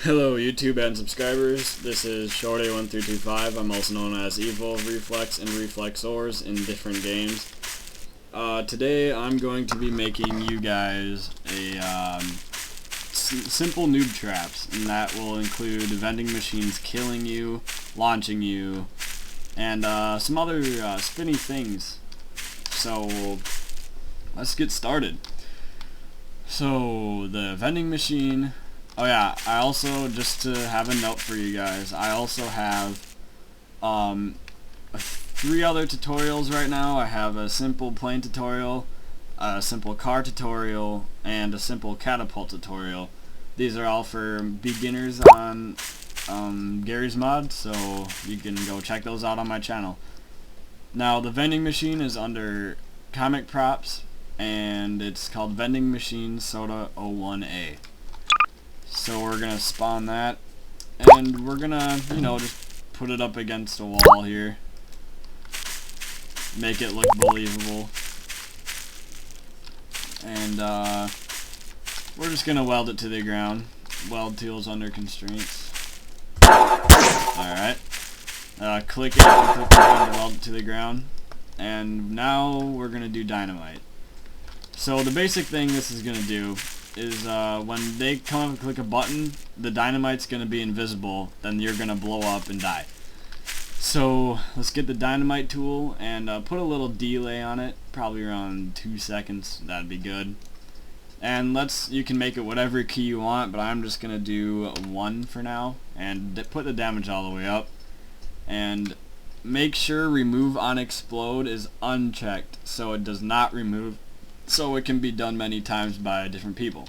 Hello YouTube and subscribers, this is Shorty1325. I'm also known as Evil, Reflex, and Reflexors in different games. Today I'm going to be making you guys a simple noob traps, and that will include vending machines killing you, launching you, and some other spinny things. So let's get started. So the vending machine. Oh yeah, I also, just to have a note for you guys, I also have 3 other tutorials right now. I have a simple plane tutorial, a simple car tutorial, and a simple catapult tutorial. These are all for beginners on Garrysmod, so you can go check those out on my channel. Now the vending machine is under comic props, and it's called Vending Machine Soda 01A. So we're gonna spawn that, and we're gonna, just put it up against a wall here, make it look believable, and we're just gonna weld it to the ground. Weld tools under constraints. Alright, click it and click the button to weld it to the ground, and now we're gonna do dynamite. So the basic thing this is gonna do is when they come up and click a button, the dynamite's going to be invisible, then you're going to blow up and die. So let's get the dynamite tool and put a little delay on it, probably around 2 seconds, that'd be good. And you can make it whatever key you want, but I'm just going to do 1 for now, and put the damage all the way up. And make sure remove on explode is unchecked, so it does not remove, so it can be done many times by different people.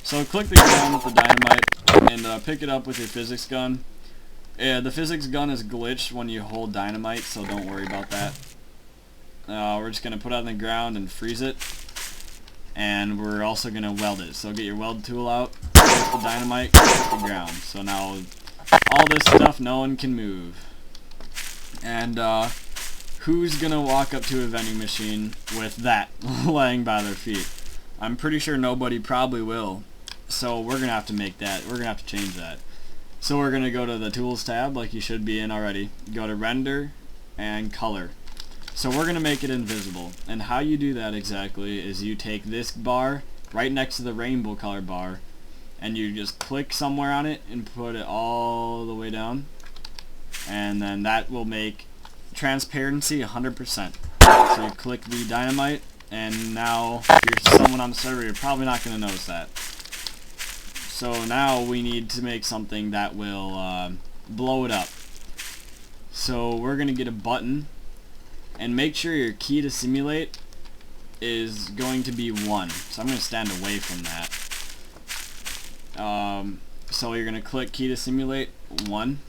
So click the ground with the dynamite and pick it up with your physics gun. The physics gun is glitched when you hold dynamite, so don't worry about that. We're just going to put it on the ground and freeze it, and we're also going to weld it. So get your weld tool out, put the dynamite, hit the ground. So now all this stuff no one can move. And who's gonna walk up to a vending machine with that laying by their feet? I'm pretty sure nobody probably will. So we're gonna have to make that. We're gonna have to change that. So we're gonna go to the Tools tab, like you should be in already. Go to Render and Color. So we're gonna make it invisible. And how you do that exactly is you take this bar right next to the rainbow color bar, and you just click somewhere on it and put it all the way down. And then that will make transparency 100%. So you click the dynamite, and now if you're someone on the server, you're probably not going to notice that. So now we need to make something that will blow it up. So we're going to get a button, and make sure your key to simulate is going to be 1. So I'm going to stand away from that. So you're going to click key to simulate 1,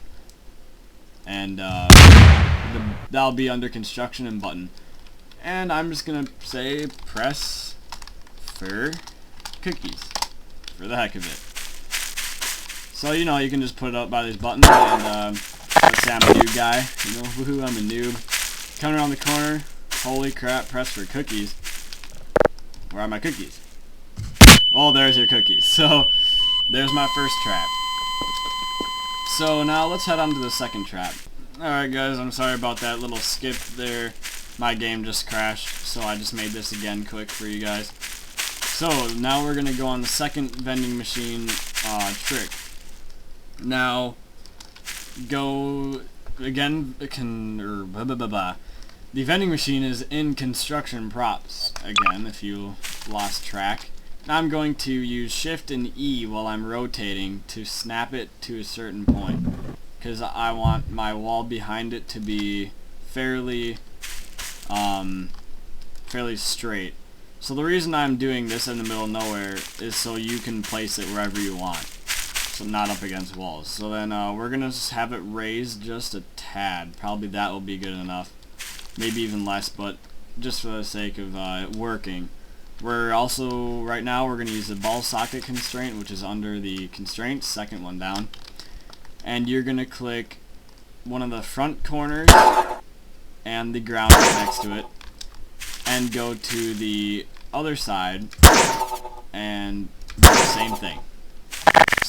and that'll be under construction and button. And I'm just gonna say press for cookies for the heck of it. So you can just put it up by these buttons, and let's say I'm a new guy, woohoo, I'm a noob. Coming around the corner, holy crap, press for cookies. Where are my cookies? Oh, there's your cookies. So there's my first trap. So now let's head on to the second trap. Alright guys, I'm sorry about that little skip there. My game just crashed, so I just made this again quick for you guys. So now we're going to go on the second vending machine trick. Now, go again, the vending machine is in construction props, again, if you lost track. Now I'm going to use Shift and E while I'm rotating to snap it to a certain point, because I want my wall behind it to be fairly straight. So the reason I'm doing this in the middle of nowhere is so you can place it wherever you want, so not up against walls. So then we're gonna just have it raised just a tad. Probably that will be good enough, maybe even less, but just for the sake of it working. We're also, right now, we're going to use the ball socket constraint, which is under the constraints, second one down. And you're going to click one of the front corners and the ground right next to it, and go to the other side and do the same thing.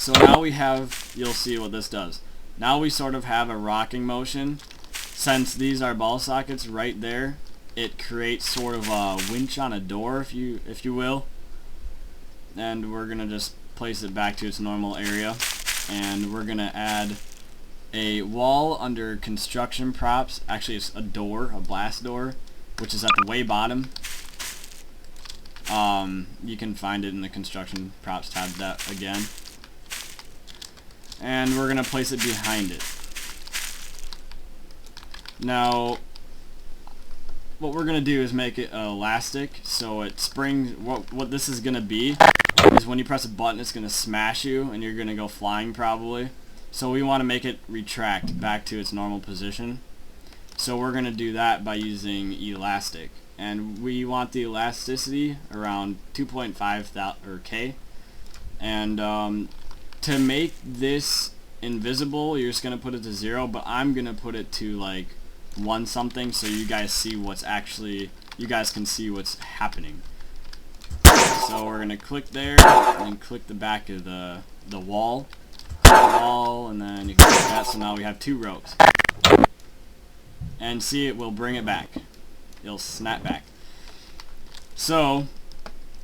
So now we have, you'll see what this does. Now we sort of have a rocking motion. Since these are ball sockets right there, it creates sort of a winch on a door, if you will. And we're gonna just place it back to its normal area. And we're gonna add a wall under construction props. Actually, it's a door, a blast door, which is at the way bottom. You can find it in the construction props tab that again. And we're gonna place it behind it. Now, what we're gonna do is make it elastic, so it springs. What this is gonna be is when you press a button, it's gonna smash you, and you're gonna go flying probably. So we want to make it retract back to its normal position. So we're gonna do that by using elastic, and we want the elasticity around 2.5 K. And to make this invisible, you're just gonna put it to 0, but I'm gonna put it to like 1 something, so you guys see what's actually, you guys can see what's happening. So we're gonna click there and click the back of the wall, and then you can click that. So now we have 2 ropes, and see, it will bring it back. It'll snap back. So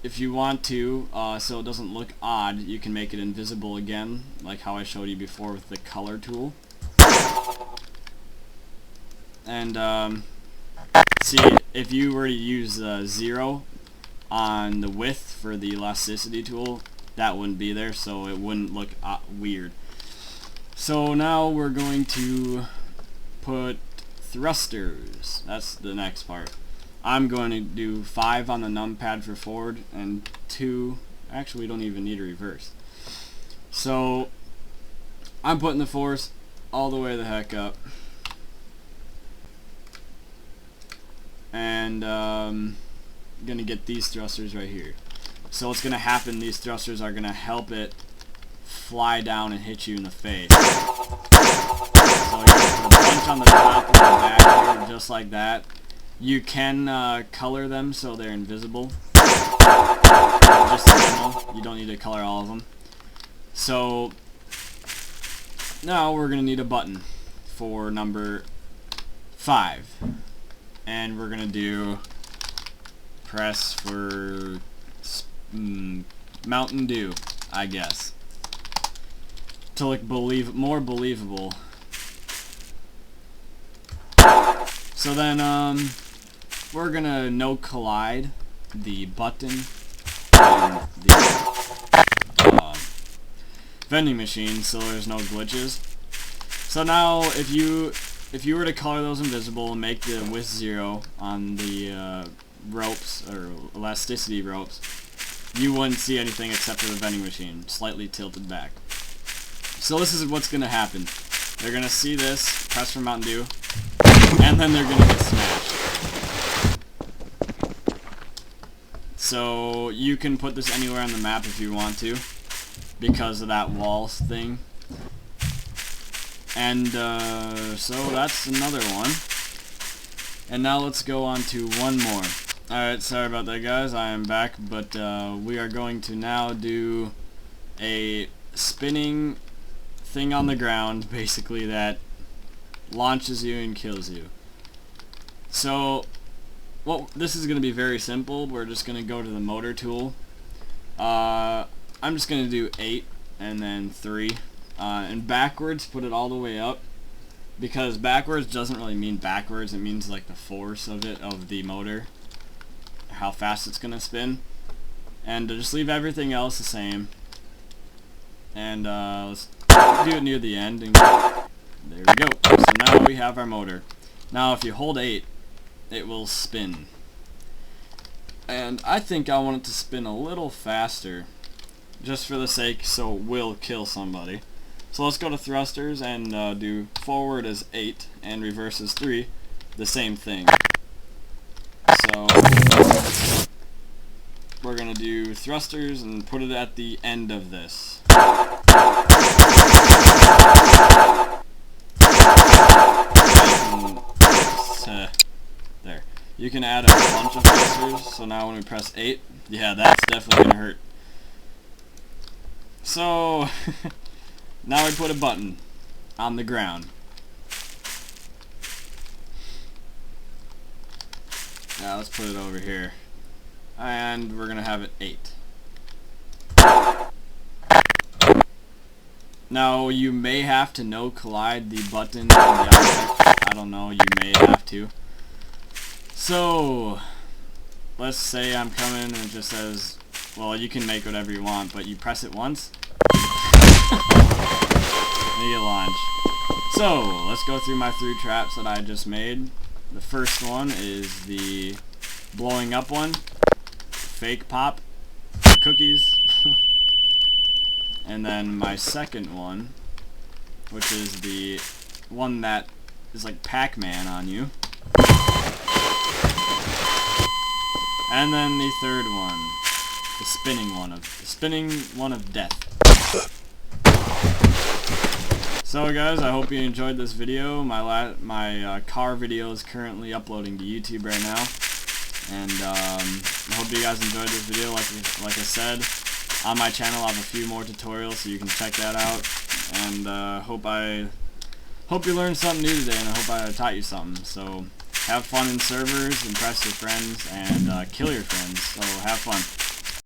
if you want to, so it doesn't look odd, you can make it invisible again, like how I showed you before with the color tool. And see, if you were to use 0 on the width for the elasticity tool, that wouldn't be there, so it wouldn't look weird. So now we're going to put thrusters. That's the next part. I'm going to do 5 on the numpad for forward and 2. Actually, we don't even need a reverse. So I'm putting the force all the way the heck up. And gonna get these thrusters right here. So what's gonna happen, these thrusters are gonna help it fly down and hit you in the face. So you're gonna put a bunch on the top and the back here, just like that. You can color them so they're invisible. Just in general, you don't need to color all of them. So now we're gonna need a button for number 5. And we're gonna do press for Mountain Dew, I guess, to look more believable. So then we're gonna no collide the button and the vending machine, so there's no glitches. So now if you were to color those invisible and make the width 0 on the ropes, or elasticity ropes, you wouldn't see anything except for the vending machine, slightly tilted back. So this is what's going to happen. They're going to see this, press for Mountain Dew, and then they're going to get smashed. So you can put this anywhere on the map if you want to, because of that walls thing. And so that's another one. And now let's go on to one more. Alright, sorry about that, guys. I am back, but we are going to now do a spinning thing on the ground, basically, that launches you and kills you. So this is going to be very simple. We're just going to go to the motor tool. I'm just going to do 8 and then 3. And backwards, put it all the way up, because backwards doesn't really mean backwards, it means like the force of it, of the motor, how fast it's gonna spin. And just leave everything else the same, and let's do it near the end, and there we go. So now we have our motor. Now if you hold 8, it will spin, and I think I want it to spin a little faster, just for the sake, so it will kill somebody. So let's go to thrusters and do forward as 8 and reverse as 3, the same thing. So we're going to do thrusters and put it at the end of this. There. You can add a bunch of thrusters, so now when we press 8, yeah, that's definitely going to hurt. So now we put a button on the ground. Now let's put it over here. And we're gonna have it 8. Now you may have to no collide the button and the object. I don't know, you may have to. So let's say I'm coming and it just says, well, you can make whatever you want, but you press it once and you launch. So let's go through my 3 traps that I just made. The first one is the blowing up one, fake pop, cookies, and then my second one, which is the one that is like Pac-Man on you, and then the third one, the spinning one of death. So guys, I hope you enjoyed this video. My car video is currently uploading to YouTube right now, and I hope you guys enjoyed this video. Like I said, on my channel I have a few more tutorials, so you can check that out. And hope you learned something new today, and I hope I taught you something. So have fun in servers, impress your friends, and kill your friends. So have fun.